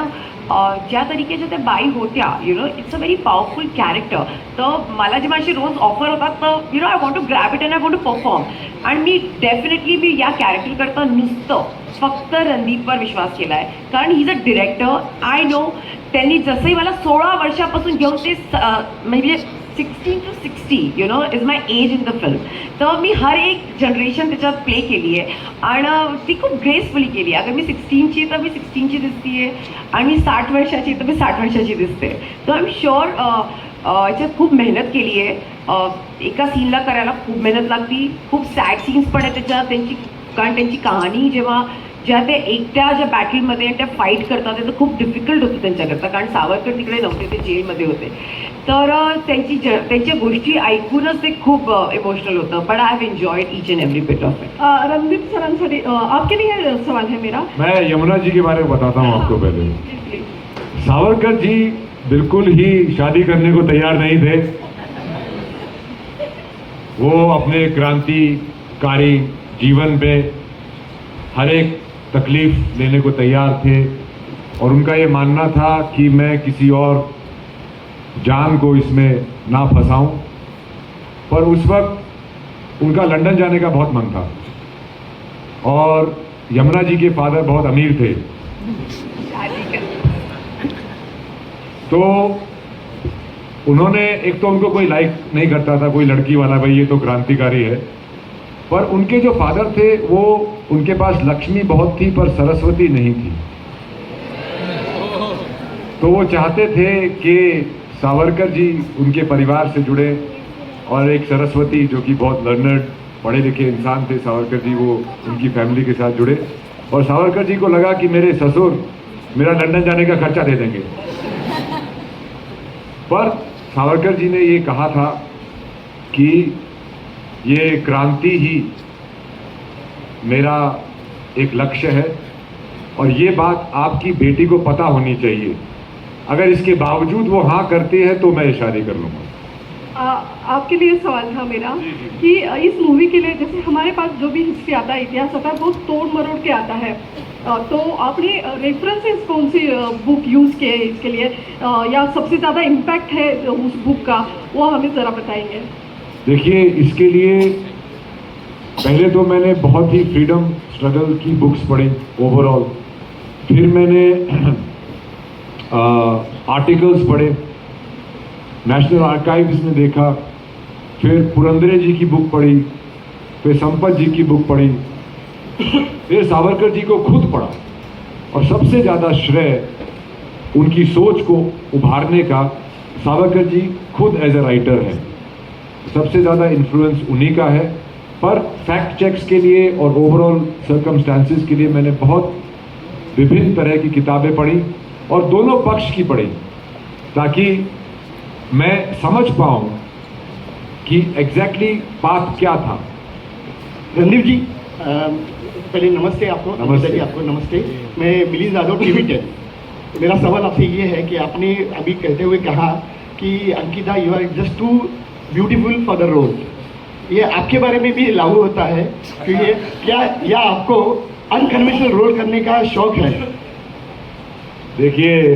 ज्या तरीकेच्या त्या बाई होत्या, you know, it's a very powerful character. तर मला जेव्हा असे रोज ऑफर होतात तर you know I want to grab it and I want to perform. आणि मी डेफिनेटली मी या कॅरेक्टर करता नुसतं फक्त रणदीपवर विश्वास केला आहे, कारण he is a director. I know त्यांनी जसंही मला 16 वर्षापासून घेऊन ते म्हणजे 16 to 60 you know is my age in the film. तर मी हर एक जनरेशन त्याच्यात प्ले केली आहे आणि ती खूप ग्रेसफुली केली आहे. अगर मी 16ची तर मी 16ची दिसते आहे, आणि मी 60 वर्षाची तर मी 60 वर्षाची दिसते. तर आय एम शुअर याच्यात खूप मेहनत केली आहे. एका सीनला करायला खूप मेहनत लागती. खूप सॅड सीन्स पण आहे त्याच्यात त्यांची, कारण त्यांची कहाणी ज्या ते एकट्या ज्या बॅटलमध्ये त्या फाईट करतात ते खूप डिफिकल्ट होतं त्यांच्याकरता, कारण सावरकर तिकडे नव्हते, ते जेलमध्ये होते. तर त्यांच्या गोष्टी ऐकूनच ते खूप इमोशनल होतं. But I have enjoyed each and every bit of it. Randeep सरांसाठी आपके लिए सवाल है मेरा. मैं यमुना जी के बारे में बताता हूँ आपको पहले. सावरकर जी बिल्कुल ही शादी करने को तैयार नहीं थे. वो अपने क्रांतिकारी जीवन में हर एक तकलीफ लेने को तैयार थे. और उनका ये मानना था कि मैं किसी और जान को इसमें ना फंसाऊं। पर उस वक्त उनका लंदन जाने का बहुत मन था और यमुना जी के फादर बहुत अमीर थे, तो उन्होंने, एक तो उनको कोई लाइक नहीं करता था, कोई लड़की वाला, भाई ये तो क्रांतिकारी है। पर उनके जो फादर थे वो, उनके पास लक्ष्मी बहुत थी पर सरस्वती नहीं थी। तो वो चाहते थे कि सावरकर जी उनके परिवार से जुड़े और एक सरस्वती जो कि बहुत लर्नर्ड पढ़े लिखे इंसान थे सावरकर जी, वो उनकी फैमिली के साथ जुड़े। और सावरकर जी को लगा कि मेरे ससुर मेरा लंदन जाने का खर्चा दे देंगे। पर सावरकर जी ने ये कहा था कि ये क्रांति ही मेरा एक लक्ष्य है और ये बात आपकी बेटी को पता होनी चाहिए। अगर इसके बावजूद वो हाँ करती है तो मैं शादी कर लूँगा। आपके लिए सवाल था मेरा कि इस मूवी के लिए, जैसे हमारे पास जो भी हिस्ट्री आता है, इतिहास आता है, वो तोड़ मरोड़ के आता है, तो आपने रेफरेंसेस कौन सी बुक यूज़ किए इसके लिए, या सबसे ज़्यादा इम्पैक्ट है उस बुक का, वो हमें ज़रा बताएंगे। देखिए, इसके लिए पहले तो मैंने बहुत ही फ्रीडम स्ट्रगल की बुक्स पढ़ी ओवरऑल, फिर मैंने आर्टिकल्स पढ़े, नेशनल आर्काइव्स में देखा, फिर पुरंदरे जी की बुक पढ़ी, फिर संपत जी की बुक पढ़ी, फिर सावरकर जी को खुद पढ़ा। और सबसे ज़्यादा श्रेय उनकी सोच को उभारने का सावरकर जी खुद एज ए राइटर है, सबसे ज़्यादा इन्फ्लुएंस उन्हीं का है। पर फैक्ट चेक्स के लिए और ओवरऑल सर्कमस्टांसिस के लिए मैंने बहुत विभिन्न तरह की किताबें पढ़ी और दोनों पक्ष की पढ़ी, ताकि मैं समझ पाऊँ कि एग्जैक्टली बात क्या था। रणदीप जी, पहले नमस्ते आपको। नमस्ते जी, आपको नमस्ते। मैं मिलिंद यादव, टीवी 10। मेरा सवाल आपसे ये है कि आपने अभी कहते हुए कहा कि Ankita, you are just too beautiful for the role. ये आपके बारे में भी लागू होता है कि ये क्या, या आपको अनकन्वेंशनल रोल करने का शौक है? देखिए,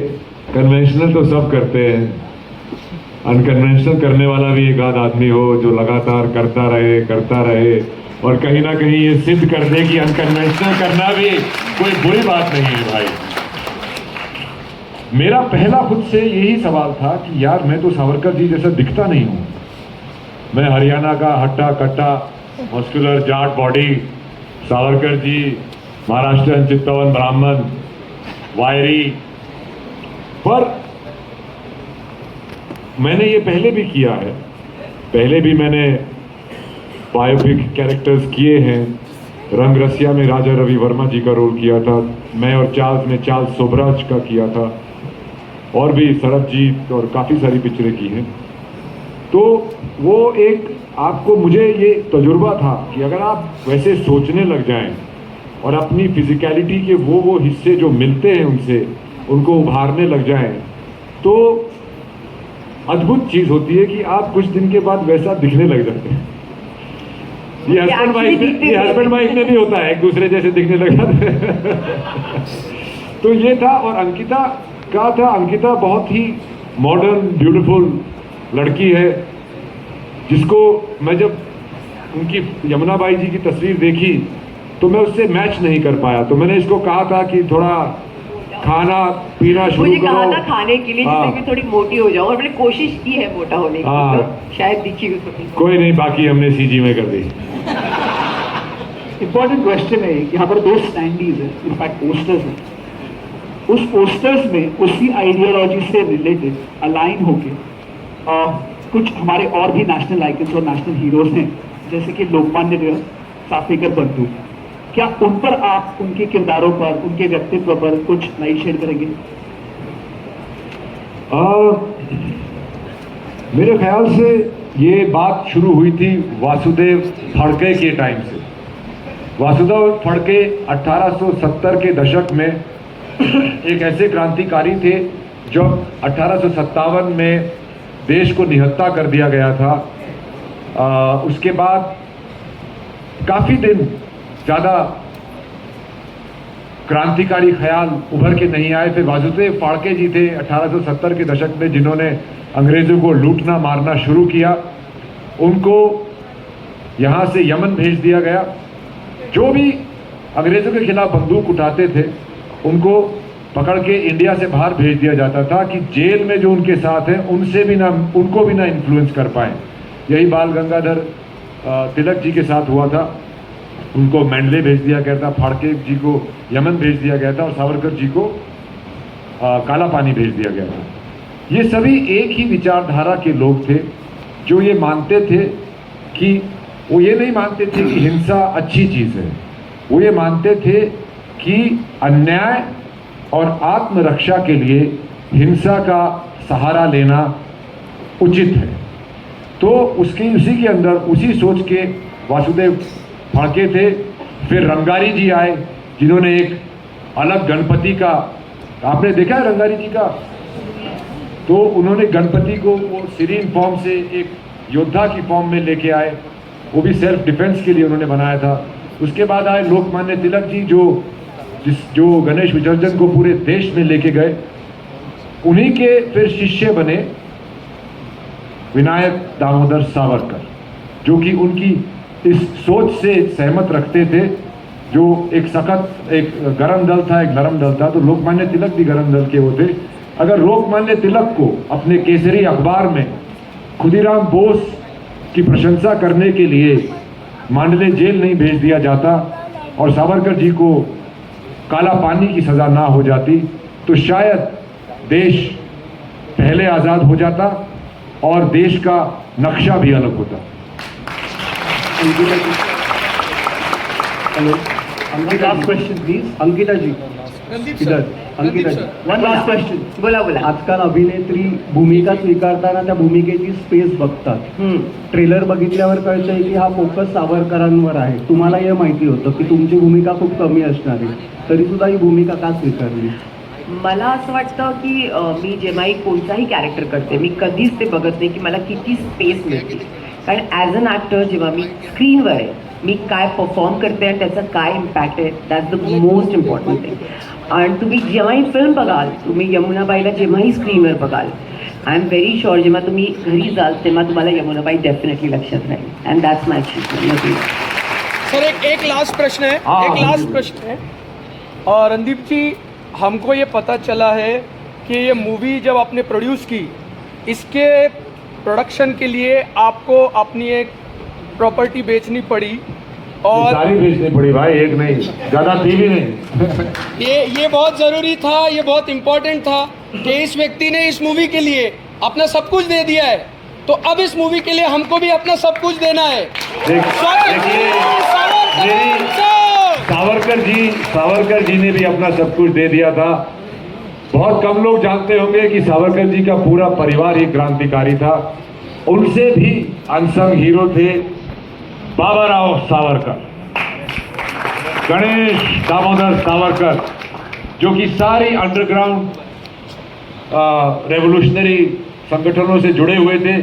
कन्वेंशनल तो सब करते हैं, अनकन्वेंशनल करने वाला भी एक आध आदमी हो जो लगातार करता रहे और कहीं ना कहीं ये सिद्ध कर दे कि अनकन्वेंशनल करना भी कोई बुरी बात नहीं है। भाई, मेरा पहला खुद से यही सवाल था कि यार, मैं तो सावरकर जी जैसा दिखता नहीं हूँ। मैं हरियाणा का हट्टा कट्टा मस्कुलर जाट बॉडी, सावरकर जी महाराष्ट्र चित्तवन ब्राह्मण वायरी। पर मैंने ये पहले भी किया है, पहले भी मैंने बायोपिक कैरेक्टर्स किए हैं। रंग रसिया में राजा रवि वर्मा जी का रोल किया था, मैं और चार्ल्स ने चार्ल्स सोबराज का किया था, और भी सरबजीत और काफ़ी सारी पिक्चरें की हैं। तो वो एक, आपको, मुझे ये तजुर्बा था कि अगर आप वैसे सोचने लग जाएं और अपनी फिजिकलिटी के वो हिस्से जो मिलते हैं उनसे, उनको उभारने लग जाएं, तो अद्भुत चीज़ होती है कि आप कुछ दिन के बाद वैसा दिखने लग जाते हैं। ये हस्बैंड वाइफ में भी होता है, एक दूसरे जैसे दिखने लग जाते हैं। तो ये था। और अंकिता का था, अंकिता बहुत ही मॉडर्न ब्यूटीफुल लड़की है, जिसको मैं जब उनकी यमुना बाई जी की तस्वीर देखी तो मैं उससे मैच नहीं कर पाया। तो मैंने इसको कहा था कि थोड़ा खाना पीना शुरू मुझे करो। कहा था खाने के लिए, हाँ। जिससे कि थोड़ी मोटी हो जाऊं, और मैंने कोशिश की है मोटा होने की, हाँ। तो शायद दिखी हो सके। कोई नहीं, बाकी हमने सीजी में कर दी। इंपॉर्टेंट क्वेश्चन है, यहाँ पर 2 स्टैंडीज है, इनफैक्ट पोस्टर्स हैं। उस पोस्टर्स में उसी आइडियोलॉजी से रिलेटेड अलाइन होके कुछ हमारे और भी नेशनल आइकन्स और नेशनल हीरोज हैं, जैसे कि लोकमान्य तिलक, साफेकर बंधु। क्या उन पर आप, उनके किरदारों पर, उनके व्यक्तित्व पर कुछ लाइट शेड करेंगे? मेरे ख्याल से ये बात शुरू हुई थी वासुदेव फड़के के टाइम से। वासुदेव फड़के 1870 के दशक में एक ऐसे क्रांतिकारी थे जो 1857 में देश को निहत्था कर दिया गया था। उसके बाद काफ़ी दिन ज़्यादा क्रांतिकारी ख्याल उभर के नहीं आए। फिर वासुदेव फाड़के जी थे 1870 के दशक में, जिन्होंने अंग्रेज़ों को लूटना मारना शुरू किया। उनको यहाँ से यमन भेज दिया गया। जो भी अंग्रेज़ों के खिलाफ बंदूक उठाते थे उनको पकड़ के इंडिया से बाहर भेज दिया जाता था कि जेल में जो उनके साथ हैं उनको भी ना इन्फ्लुएंस कर पाए। यही बाल गंगाधर तिलक जी के साथ हुआ था। उनको मैंडले भेज दिया गया था, फाड़के जी को यमन भेज दिया गया था और सावरकर जी को काला पानी भेज दिया गया था। ये सभी एक ही विचारधारा के लोग थे जो ये मानते थे कि वो ये नहीं मानते थे कि हिंसा अच्छी चीज़ है, वो ये मानते थे कि अन्याय और आत्मरक्षा के लिए हिंसा का सहारा लेना उचित है। तो उसी के अंदर उसी सोच के वासुदेव फाड़के थे। फिर रंगारी जी आए, जिन्होंने एक अलग गणपति का, आपने देखा है रंगारी जी का, तो उन्होंने गणपति को वो सीरीन फॉर्म से एक योद्धा की फॉर्म में लेके आए, वो भी सेल्फ डिफेंस के लिए उन्होंने बनाया था। उसके बाद आए लोकमान्य तिलक जी, जो गणेश विसर्जन को पूरे देश में लेके गए। उन्हीं के फिर शिष्य बने विनायक दामोदर सावरकर, जो कि उनकी इस सोच से सहमत रखते थे। जो एक सख्त, एक गरम दल था, एक नरम दल था, तो लोकमान्य तिलक भी गरम दल के वो थे। अगर लोकमान्य तिलक को अपने केसरी अखबार में खुदीराम बोस की प्रशंसा करने के लिए मांडले जेल नहीं भेज दिया जाता और सावरकर जी को काला पानी की सज़ा ना हो जाती, तो शायद देश पहले आज़ाद हो जाता और देश का नक्शा भी अलग होता। Hello, last question please. Ankita ji, Randeep इधर sir, Ankita ji, one last question. बोला बोला. आजकाल अभिनेत्री भूमिका स्वीकारताना त्या भूमिकेची स्पेस बघतात. ट्रेलर बघितल्यावर कळतंय की हा फोकस सावरकरांवर आहे. तुम्हाला हे माहिती होतं की तुमची भूमिका खूप कमी असणार आहे, तरी सुद्धा ही भूमिका का स्वीकारली? मला असं वाटतं की मी जेव्हाही कोणताही कॅरेक्टर करते मी कधीच ते बघत नाही की मला किती स्पेस मिळते. कारण ॲज अन ॲक्टर जेव्हा मी स्क्रीनवर आहे, मी काय परफॉर्म करते आणि त्याचा काय इम्पॅक्ट आहे, that's the most important thing. आणि तुम्ही जेव्हाही फिल्म बघाल, तुम्ही यमुनाबाईला जेव्हाही स्क्रीनवर बघाल, आय एम व्हेरी शुअर जेव्हा तुम्ही घरी जाल तेव्हा तुम्हाला यमुनाबाई डेफिनेटली लक्षात राहील. And that's my achievement. Sir एक लास्ट प्रश्न है, एक लास्ट प्रश्न है। और रणदीप जी, हमको ये पता चला है कि ये मूवी जब आपने प्रोड्यूस की, इसके प्रोडक्शन के लिए आपको अपनी एक प्रॉपर्टी बेचनी पड़ी और सारी बेचनी पड़ी भाई, एक नहीं, ज़्यादा थी भी नहीं। ये बहुत ज़रूरी था, ये बहुत इम्पोर्टेंट था कि इस व्यक्ति ने इस मूवी के लिए अपना सब कुछ दे दिया है, तो अब इस मूवी के लिए हमको भी अपना सब कुछ देना है। सावरकर जी ने भी अपना सब कुछ दे दिया था। बहुत कम लोग जानते होंगे कि सावरकर जी का पूरा परिवार ही क्रांतिकारी था। उनसे भी अनसंग हीरो थे बाबाराव सावरकर, गणेश दामोदर सावरकर, जो कि सारी अंडरग्राउंड रेवोल्यूशनरी संगठनों से जुड़े हुए थे।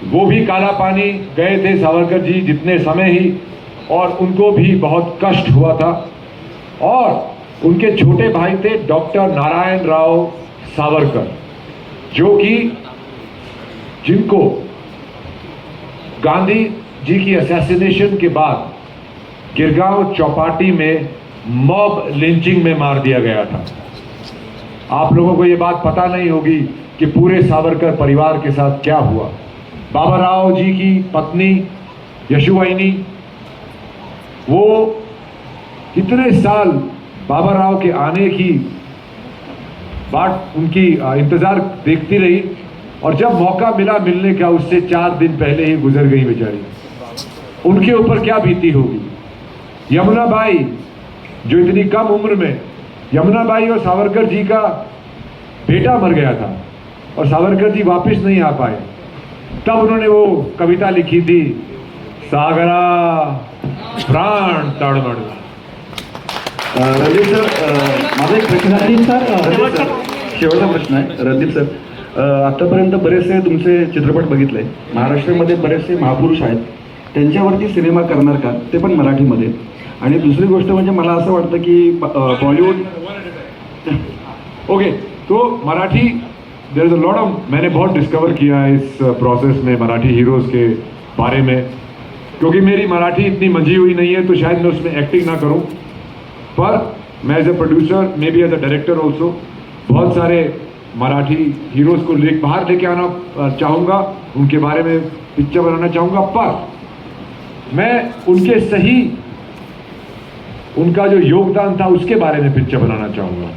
वो भी काला पानी गए थे सावरकर जी जितने समय ही, और उनको भी बहुत कष्ट हुआ था। और उनके छोटे भाई थे डॉक्टर नारायण राव सावरकर, जो कि जिनको गांधी जी की असैसिनेशन के बाद गिरगांव चौपाटी में मॉब लिंचिंग में मार दिया गया था। आप लोगों को ये बात पता नहीं होगी कि पूरे सावरकर परिवार के साथ क्या हुआ। बाबा राव जी की पत्नी यशुवाहिनी, वो कितने साल बाबा राव के आने की बाट उनकी इंतज़ार देखती रही, और जब मौका मिला मिलने का, उससे 4 दिन पहले ही गुजर गई बेचारी। उनके ऊपर क्या बीती होगी। यमुनाबाई, जो इतनी कम उम्र में, यमुनाबाई और सावरकर जी का बेटा मर गया था और सावरकर जी वापस नहीं आ पाए, तब उन्होंने वो कविता लिखी थी, सागरा प्राण तळमळला। रणदीप सर, माझा एक प्रश्न आहे. शेवटचा प्रश्न आहे रणदीप सर. आतापर्यंत बरेचसे तुमचे चित्रपट बघितले. महाराष्ट्रामध्ये बरेचसे महापुरुष आहेत, त्यांच्यावरती सिनेमा करणार का, ते पण मराठीमध्ये? आणि दुसरी गोष्ट म्हणजे मला असं वाटतं की बॉलिवूड ओके, तो Marathi there is a lot of, मैंने बहुत डिस्कवर किया है इस प्रोसेस में मराठी हीरोज़ के बारे में, क्योंकि मेरी मराठी इतनी मंझी हुई नहीं है तो शायद मैं उसमें एक्टिंग ना करूं, पर मैं as a producer, maybe as a director also, बहुत सारे मराठी हीरोज़ को बाहर लेके आना चाहूँगा, उनके बारे में पिक्चर बनाना चाहूँगा, पर मैं उनके सही, उनका जो योगदान था उसके बारे में पिक्चर बनाना चाहूँगा।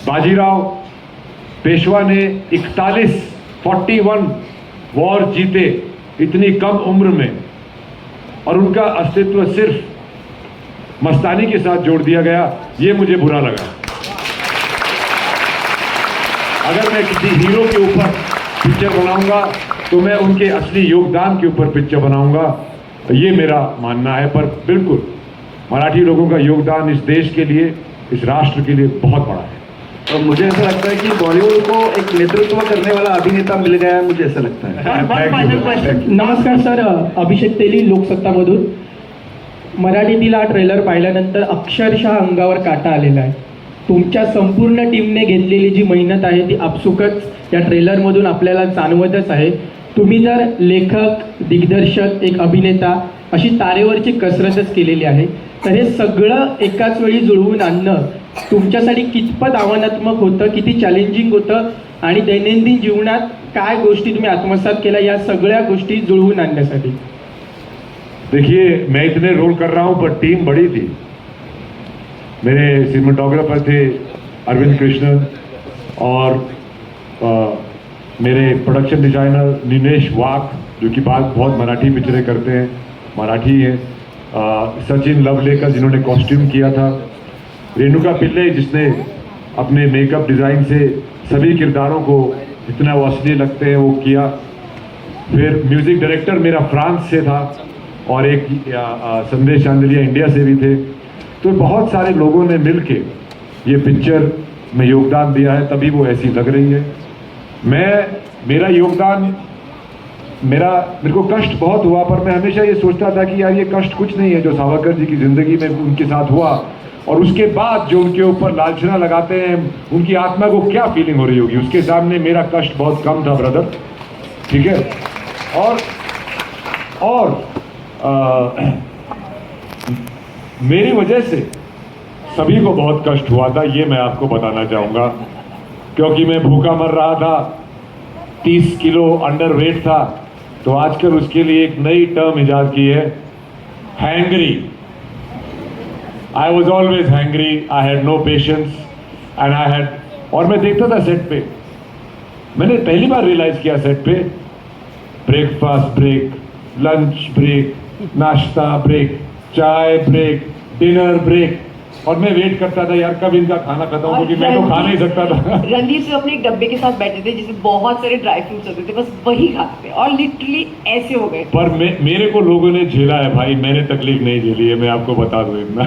बाजीराव पेशवा ने 41 वॉर जीते इतनी कम उम्र में, और उनका अस्तित्व सिर्फ मस्तानी के साथ जोड़ दिया गया, ये मुझे बुरा लगा। अगर मैं किसी हीरो के ऊपर पिक्चर बनाऊंगा तो मैं उनके असली योगदान के ऊपर पिक्चर बनाऊंगा, ये मेरा मानना है। पर बिल्कुल मराठी लोगों का योगदान इस देश के लिए, इस राष्ट्र के लिए बहुत बड़ा है। और मुझे ऐसा लगता है कि बॉलीवुड को एक नेतृत्व करने वाला अभिनेता मिल गया है, मुझे ऐसा लगता है। One final question. नमस्कार सर, अभिषेक तेली लोकसत्तामधून. मराठीतील हा ट्रेलर पाहिल्यानंतर अक्षरशः अंगावर काटा आलेला आहे. तुमच्या संपूर्ण टीमने घेतलेली जी मेहनत आहे ती आपसुकच या ट्रेलरमधून आपल्याला जाणवतच आहे. तुम्ही जर लेखक, दिग्दर्शक, एक अभिनेता अशी तारेवरची कसरतच केलेली आहे, तर हे सगळं एकाच वेळी जुळवून आणणं तुमच्यासाठी कितपत आव्हानात्मक होतं, किती चॅलेंजिंग होतं, आणि दैनंदिन जीवनात काय गोष्टी तुम्ही आत्मसात केल्या या सगळ्या गोष्टी जुळवून आणण्यासाठी? देखिए, मैं इतने रोल कर रहा हूं पर टीम बड़ी थी। मेरे सिनेमेटोग्राफर थे अरविंद कृष्णन, और मेरे प्रोडक्शन डिजाइनर निनेश वाक, जो कि बहुत मराठी पिक्चरें करते हैं, मराठी हैं, सचिन लवलेकर जिन्होंने कॉस्ट्यूम किया था, रेणुका पिल्ले जिसने अपने मेकअप डिज़ाइन से सभी किरदारों को जितना वो असली लगते हैं वो किया, फिर म्यूज़िक डायरेक्टर मेरा फ्रांस से था, और एक संदेश चांदलिया इंडिया से भी थे। तो बहुत सारे लोगों ने मिल के ये पिक्चर में योगदान दिया है, तभी वो ऐसी लग रही है। मेरा योगदान, मेरे को कष्ट बहुत हुआ, पर मैं हमेशा ये सोचता था कि यार ये कष्ट कुछ नहीं है जो सावरकर जी की ज़िंदगी में उनके साथ हुआ, और उसके बाद जो उनके ऊपर लांछना लगाते हैं, उनकी आत्मा को क्या फीलिंग हो रही होगी, उसके सामने मेरा कष्ट बहुत कम था ब्रदर, ठीक है। और मेरी वजह से सभी को बहुत कष्ट हुआ था, ये मैं आपको बताना चाहूँगा, क्योंकि मैं भूखा मर रहा था, 30 किलो अंडरवेट था, तो आजकल उसके लिए एक नई टर्म इजाद की है, hangry. I was always hangry, I had no patience and I had, और मैं देखता था सेट पे, मैंने पहली बार रियलाइज किया सेट पे, ब्रेकफास्ट ब्रेक, लंच ब्रेक, नाश्ता ब्रेक, चाय ब्रेक, डिनर ब्रेक, और मैं वेट करता था यार कब इनका खाना खत्म हो, क्योंकि मैं तो खा नहीं सकता था। रणदीप से अपने एक डब्बे के साथ बैठे थे जिसमें बहुत सारे ड्राई फ्रूट्स होते थे, बस वही खाते थे और लिटरली ऐसे हो गए। पर मेरे को लोगों ने झेला है भाई, मैंने तकलीफ नहीं झेली है, मैं आपको बता दूं इतना।